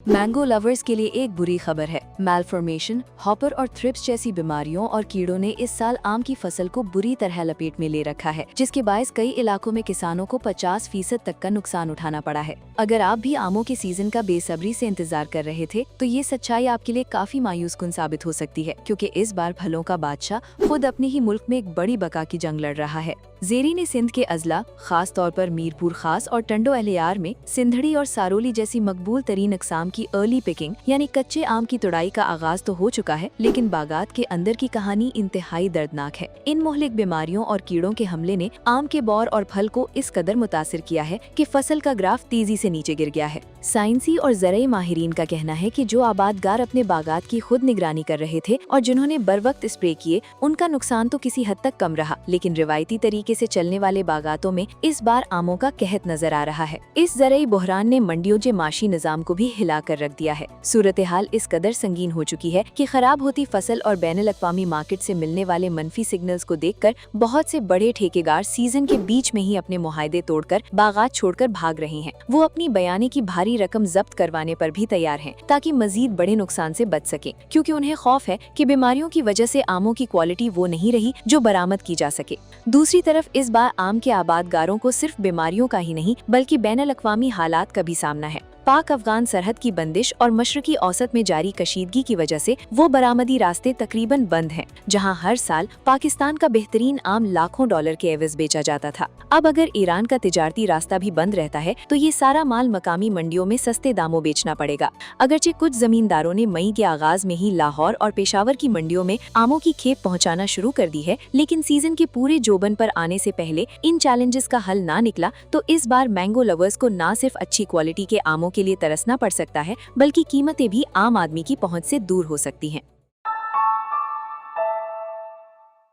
Mango lovers के लिए एक बुरी खबर है। मैलफॉर्मेशन, हॉपर और थ्रिप्स जैसी बीमारियों और कीड़ों ने इस साल आम की फसल को बुरी तरह लपेट में ले रखा है, जिसके बायस कई इलाकों में किसानों को 50% तक का नुकसान उठाना पड़ा है। अगर आप भी आमों के सीजन का बेसब्री से इंतजार कर रहे थे, तो ये सच्चाई आपके लिए काफी मायूसकुन साबित हो सकती है, क्योंकि इस बार फलों का बादशाह खुद अपने ही मुल्क में एक बड़ी बका की जंग लड़ रहा है। ज़ेरी ने सिंध के अजला, खास तौर पर मीरपुर खास और टंडो एहलियार में सिंधड़ी और सारोली जैसी मकबूल तरीन अक़साम की अर्ली पिकिंग यानी कच्चे आम की तुड़ाई का आगाज तो हो चुका है, लेकिन बागात के अंदर की कहानी इंतहाई दर्दनाक है। इन मुहलिक बीमारियों और कीड़ों के हमले ने आम के बौर और फल को इस कदर मुतासिर किया है कि फसल का ग्राफ तेजी से नीचे गिर गया है। साइंसी और ज़रई माहिरीन का कहना है कि जो आबादगार अपने बागात की खुद निगरानी कर रहे थे और जिन्होंने बर वक्त स्प्रे किए, उनका नुकसान तो किसी हद तक कम रहा, लेकिन रिवायती तरीके से चलने वाले बागातों में इस बार आमों का कहत नजर आ रहा है। इस ज़रई बहरान ने मंडियों के माशी निजाम को भी हिला कर रख दिया है। सूरत हाल इस कदर संगीन हो चुकी है कि खराब होती फसल और बैनुल-अक़वामी मार्केट से मिलने वाले मनफी सिग्नल्स को देखकर बहुत से बड़े ठेकेदार सीजन के बीच में ही अपने मुआहदे तोड़कर बागात छोड़कर भाग रहे हैं। वो अपनी बयानी की भारी रकम जब्त करवाने पर भी तैयार हैं, ताकि मजीद बड़े नुकसान से बच सके, क्योंकि उन्हें खौफ है कि बीमारियों की वजह से आमों की क्वालिटी वो नहीं रही जो बरामद की जा सके। दूसरी तरफ इस बार आम के आबादगारों को सिर्फ बीमारियों का ही नहीं बल्कि बैनुल-अक़वामी हालात का भी सामना है। पाक अफगान सरहद की बंदिश और मशरकी औसत में जारी कशीदगी की वजह से वो बरामदी रास्ते तकरीबन बंद हैं, जहां हर साल पाकिस्तान का बेहतरीन आम लाखों डॉलर के एवज बेचा जाता था। अब अगर ईरान का तिजारती रास्ता भी बंद रहता है, तो ये सारा माल मकामी मंडियों में सस्ते दामों बेचना पड़ेगा। अगरचे कुछ जमींदारों ने मई के आगाज में ही लाहौर और पेशावर की मंडियों में आमों की खेप पहुँचाना शुरू कर दी है, लेकिन सीजन के पूरे जोबन पर आने से पहले इन चैलेंजेस का हल ना निकला तो इस बार मैंगो लवर्स को न सिर्फ अच्छी क्वालिटी के आमों के लिए तरसना पड़ सकता है, बल्कि कीमतें भी आम आदमी की पहुंच से दूर हो सकती हैं।